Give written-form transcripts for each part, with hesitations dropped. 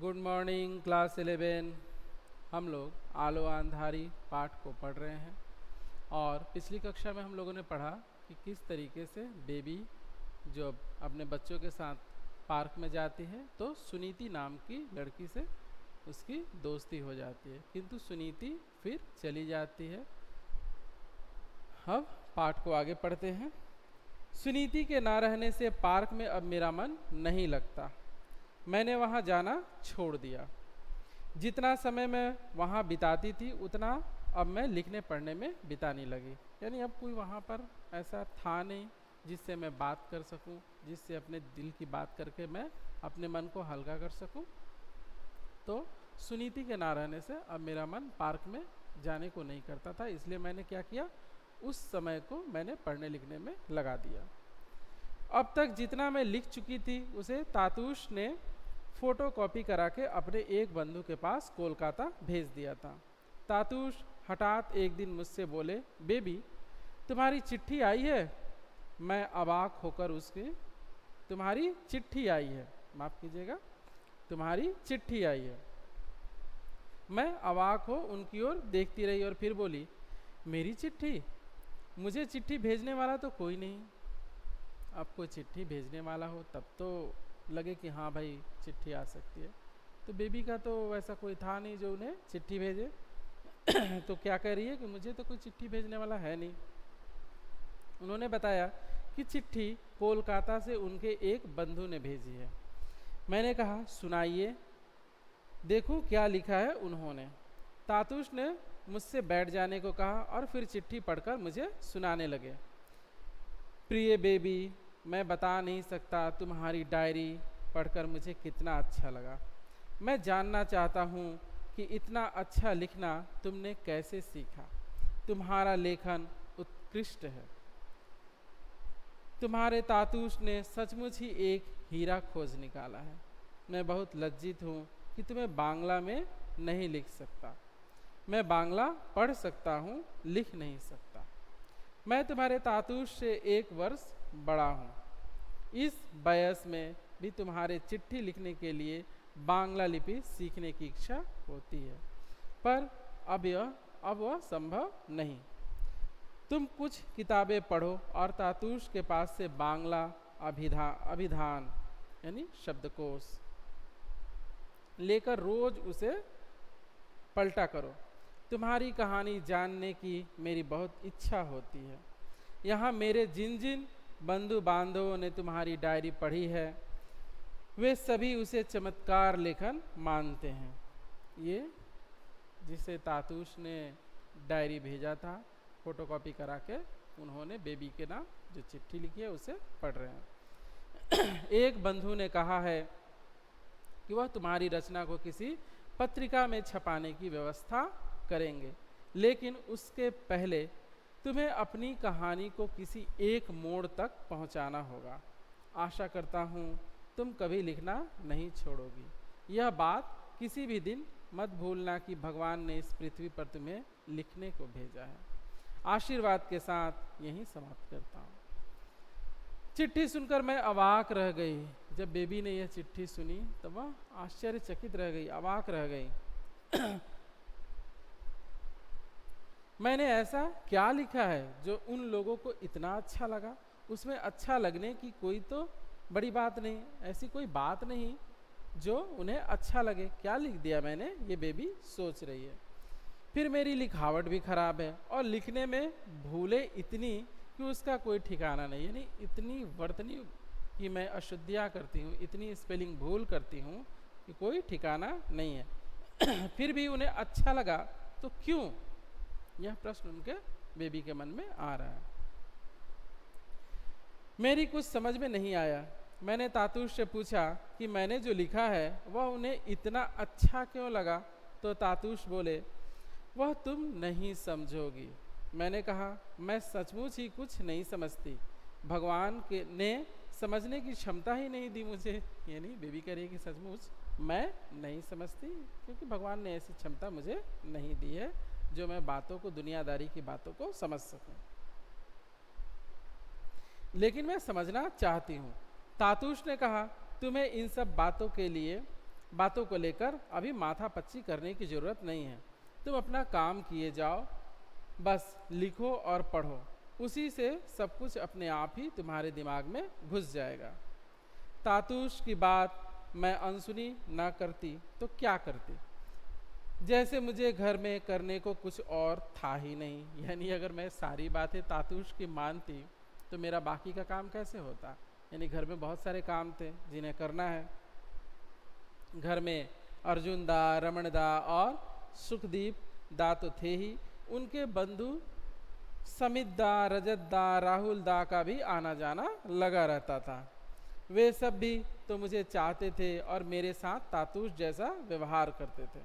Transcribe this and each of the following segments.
Good morning class 11। हम लोग आलो आंधारी पाठ को पढ़ रहे हैं और पिछली कक्षा में हम लोगों ने पढ़ा कि किस तरीके से बेबी जो अपने बच्चों के साथ पार्क में जाती है तो सुनीति नाम की लड़की से उसकी दोस्ती हो जाती है, किंतु सुनीति फिर चली जाती है। अब पाठ को आगे पढ़ते हैं। सुनीति के ना रहने से पार्क में अब मेरा मन नहीं लगता। मैंने वहाँ जाना छोड़ दिया। जितना समय मैं वहाँ बिताती थी उतना अब मैं लिखने पढ़ने में बिताने लगी। यानी अब कोई वहाँ पर ऐसा था नहीं जिससे मैं बात कर सकूं, जिससे अपने दिल की बात करके मैं अपने मन को हल्का कर सकूं। तो सुनीति के ना रहने से अब मेरा मन पार्क में जाने को नहीं करता था, इसलिए मैंने क्या किया, उस समय को मैंने पढ़ने लिखने में लगा दिया। अब तक जितना मैं लिख चुकी थी उसे तातूश ने फोटो कॉपी करा के अपने एक बंधु के पास कोलकाता भेज दिया था। तातूश हठात एक दिन मुझसे बोले, बेबी तुम्हारी चिट्ठी आई है। मैं अवाक होकर उसके, तुम्हारी चिट्ठी आई है, माफ़ कीजिएगा, तुम्हारी चिट्ठी आई है। मैं अवाक हो उनकी ओर देखती रही और फिर बोली, मेरी चिट्ठी? मुझे चिट्ठी भेजने वाला तो कोई नहीं। अब कोई चिट्ठी भेजने वाला हो तब तो लगे कि हाँ भाई चिट्ठी आ सकती है। तो बेबी का तो वैसा कोई था नहीं जो उन्हें चिट्ठी भेजे। तो क्या कह रही है कि मुझे तो कोई चिट्ठी भेजने वाला है नहीं। उन्होंने बताया कि चिट्ठी कोलकाता से उनके एक बंधु ने भेजी है। मैंने कहा, सुनाइए, देखूं क्या लिखा है उन्होंने। तातूश ने मुझसे बैठ जाने को कहा और फिर चिट्ठी पढ़कर मुझे सुनाने लगे। प्रिय बेबी, मैं बता नहीं सकता तुम्हारी डायरी पढ़कर मुझे कितना अच्छा लगा। मैं जानना चाहता हूँ कि इतना अच्छा लिखना तुमने कैसे सीखा। तुम्हारा लेखन उत्कृष्ट है। तुम्हारे तातूश ने सचमुच ही एक हीरा खोज निकाला है। मैं बहुत लज्जित हूँ कि तुम्हें बांग्ला में नहीं लिख सकता। मैं बांग्ला पढ़ सकता हूँ, लिख नहीं सकता। मैं तुम्हारे तातूश से 1 वर्ष बड़ा हूँ। इस वयस में भी तुम्हारे चिट्ठी लिखने के लिए बांग्ला लिपि सीखने की इच्छा होती है, पर अब वह संभव नहीं। तुम कुछ किताबें पढ़ो और तातूश के पास से बांग्ला अभिधान यानी शब्दकोश लेकर रोज उसे पलटा करो। तुम्हारी कहानी जानने की मेरी बहुत इच्छा होती है। यहाँ मेरे जिन जिन बंधु बांधवों ने तुम्हारी डायरी पढ़ी है वे सभी उसे चमत्कार लेखन मानते हैं। ये जिसे तातूश ने डायरी भेजा था फोटोकॉपी करा के, उन्होंने बेबी के नाम जो चिट्ठी लिखी है उसे पढ़ रहे हैं। एक बंधु ने कहा है कि वह तुम्हारी रचना को किसी पत्रिका में छपाने की व्यवस्था करेंगे, लेकिन उसके पहले तुम्हें अपनी कहानी को किसी एक मोड़ तक पहुंचाना होगा। आशा करता हूं तुम कभी लिखना नहीं छोड़ोगी। यह बात किसी भी दिन मत भूलना कि भगवान ने इस पृथ्वी पर तुम्हें लिखने को भेजा है। आशीर्वाद के साथ यहीं समाप्त करता हूँ। चिट्ठी सुनकर मैं अवाक रह गई। जब बेबी ने यह चिट्ठी सुनी तब वह आश्चर्यचकित रह गई, अवाक रह गई। मैंने ऐसा क्या लिखा है जो उन लोगों को इतना अच्छा लगा। उसमें अच्छा लगने की कोई तो बड़ी बात नहीं, ऐसी कोई बात नहीं जो उन्हें अच्छा लगे। क्या लिख दिया मैंने, ये बेबी सोच रही है। फिर मेरी लिखावट भी खराब है और लिखने में भूले इतनी कि उसका कोई ठिकाना नहीं। यानी इतनी वर्तनी कि मैं अशुद्धियाँ करती हूँ, इतनी स्पेलिंग भूल करती हूँ कि कोई ठिकाना नहीं है। फिर भी उन्हें अच्छा लगा तो क्यों, यह प्रश्न उनके बेबी के मन में आ रहा है। मेरी कुछ समझ में नहीं आया। मैंने तातूश से पूछा कि मैंने जो लिखा है वह उन्हें इतना अच्छा क्यों लगा। तो तातूश बोले, वह तुम नहीं समझोगी। मैंने कहा, मैं सचमुच ही कुछ नहीं समझती। भगवान के ने समझने की क्षमता ही नहीं दी मुझे। ये नहीं, बेबी कह रही है कि सचमुच मैं नहीं समझती क्योंकि भगवान ने ऐसी क्षमता मुझे नहीं दी है जो मैं बातों को, दुनियादारी की बातों को समझ सकूं। लेकिन मैं समझना चाहती हूँ। तातूश ने कहा, तुम्हें इन सब बातों के लिए बातों को लेकर अभी माथापच्ची करने की ज़रूरत नहीं है। तुम अपना काम किए जाओ, बस लिखो और पढ़ो, उसी से सब कुछ अपने आप ही तुम्हारे दिमाग में घुस जाएगा। तातूश की बात मैं अनसुनी ना करती तो क्या करती, जैसे मुझे घर में करने को कुछ और था ही नहीं। यानी अगर मैं सारी बातें तातूश की मानती तो मेरा बाकी का काम कैसे होता। यानी घर में बहुत सारे काम थे जिन्हें करना है। घर में अर्जुन दा, रमन दा और सुखदीप दा तो थे ही, उनके बंधु समित दा, रजत दा, राहुल दा का भी आना जाना लगा रहता था। वे सब भी तो मुझे चाहते थे और मेरे साथ तातूश जैसा व्यवहार करते थे।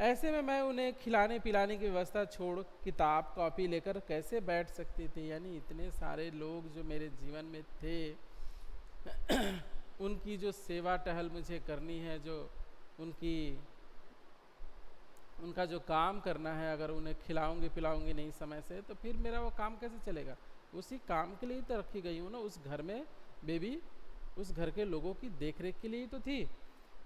ऐसे में मैं उन्हें खिलाने पिलाने की व्यवस्था छोड़ किताब कॉपी लेकर कैसे बैठ सकती थी। यानी इतने सारे लोग जो मेरे जीवन में थे उनकी जो सेवा टहल मुझे करनी है, जो उनका जो काम करना है, अगर उन्हें खिलाऊंगी पिलाऊंगी नहीं समय से तो फिर मेरा वो काम कैसे चलेगा। उसी काम के लिए तो रखी गई हूँ ना, उस घर में बेबी उस घर के लोगों की देखरेख के लिए तो थी।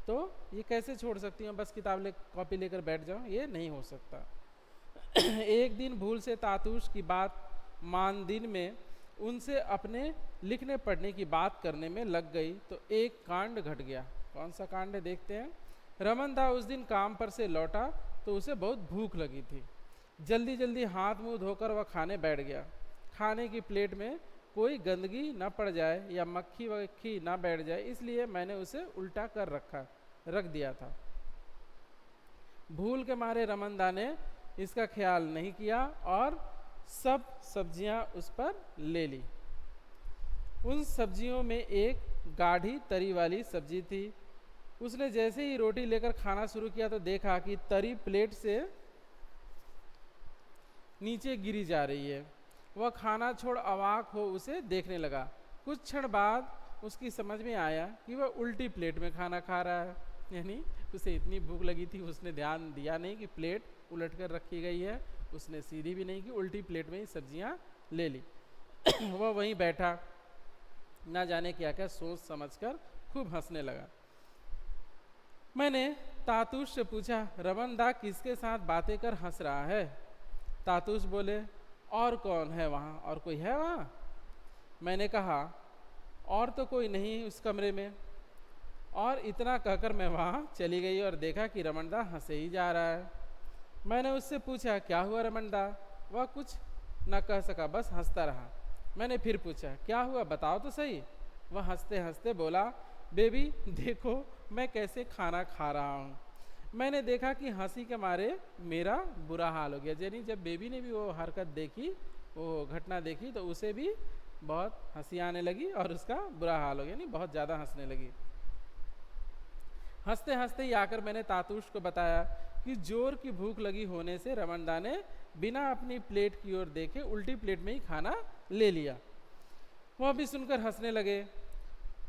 तो ये कैसे छोड़ सकती हूँ, बस किताब कॉपी लेकर बैठ जाऊँ, ये नहीं हो सकता। एक दिन भूल से तातूश की बात मान दिन में उनसे अपने लिखने पढ़ने की बात करने में लग गई तो एक कांड घट गया। कौन सा कांड है देखते हैं। रमन दा उस दिन काम पर से लौटा तो उसे बहुत भूख लगी थी। जल्दी जल्दी हाथ मुंह धोकर वह खाने बैठ गया। खाने की प्लेट में कोई गंदगी न पड़ जाए या मक्खी वक्खी ना बैठ जाए, इसलिए मैंने उसे उल्टा कर रख दिया था। भूल के मारे रमन दा ने इसका ख्याल नहीं किया और सब सब्जियां उस पर ले ली। उन सब्जियों में एक गाढ़ी तरी वाली सब्जी थी। उसने जैसे ही रोटी लेकर खाना शुरू किया तो देखा कि तरी प्लेट से नीचे गिरी जा रही है। वह खाना छोड़ अवाक हो उसे देखने लगा। कुछ क्षण बाद उसकी समझ में आया कि वह उल्टी प्लेट में खाना खा रहा है। यानी उसे इतनी भूख लगी थी, उसने ध्यान दिया नहीं कि प्लेट उलट कर रखी गई है, उसने सीधी भी नहीं की, उल्टी प्लेट में ही सब्जियां ले ली। वह वहीं बैठा ना जाने क्या क्या सोच समझकर खूब हंसने लगा। मैंने तातूश से पूछा, रमन दा किसके साथ बातें कर हंस रहा है। तातूश बोले, और कौन है वहाँ, और कोई है वहाँ। मैंने कहा, और तो कोई नहीं उस कमरे में। और इतना कहकर मैं वहाँ चली गई और देखा कि रमन दा हंसे ही जा रहा है। मैंने उससे पूछा, क्या हुआ रमन दा। वह कुछ न कह सका, बस हंसता रहा। मैंने फिर पूछा, क्या हुआ बताओ तो सही। वह हंसते हंसते बोला, बेबी देखो मैं कैसे खाना खा रहा हूँ। मैंने देखा कि हंसी के मारे मेरा बुरा हाल हो गया। यानी जब बेबी ने भी वो हरकत देखी, वो घटना देखी, तो उसे भी बहुत हंसी आने लगी और उसका बुरा हाल हो गया, यानी बहुत ज़्यादा हंसने लगी। हंसते हंसते ही आकर मैंने तातूश को बताया कि जोर की भूख लगी होने से रमन दा ने बिना अपनी प्लेट की ओर देखे उल्टी प्लेट में ही खाना ले लिया। वह भी सुनकर हंसने लगे।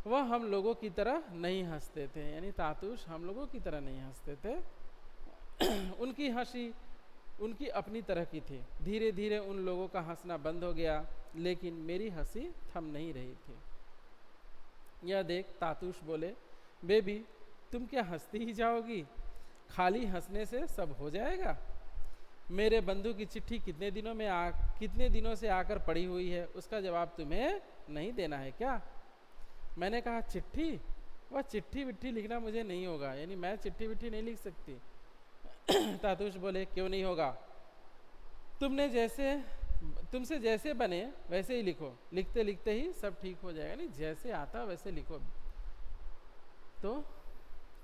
वह हम लोगों की तरह नहीं हंसते थे, यानी तातूश हम लोगों की तरह नहीं हंसते थे। उनकी हंसी उनकी अपनी तरह की थी। धीरे धीरे उन लोगों का हंसना बंद हो गया, लेकिन मेरी हंसी थम नहीं रही थी। यह देख तातूश बोले, बेबी तुम क्या हंसती ही जाओगी, खाली हंसने से सब हो जाएगा। मेरे बंधु की चिट्ठी कितने दिनों से आकर पड़ी हुई है, उसका जवाब तुम्हें नहीं देना है क्या। मैंने कहा, चिट्ठी, वह चिट्ठी विट्ठी लिखना मुझे नहीं होगा, यानी मैं चिट्ठी विट्ठी नहीं लिख सकती। तातूश बोले, क्यों नहीं होगा, तुमसे जैसे बने वैसे ही लिखो, लिखते लिखते ही सब ठीक हो जाएगा, नहीं जैसे आता वैसे लिखो। तो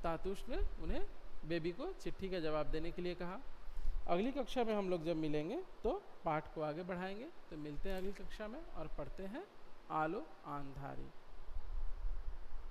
तातूश ने उन्हें बेबी को चिट्ठी का जवाब देने के लिए कहा। अगली कक्षा में हम लोग जब मिलेंगे तो पाठ को आगे बढ़ाएंगे। तो मिलते हैं अगली कक्षा में और पढ़ते हैं आलो आंधारी।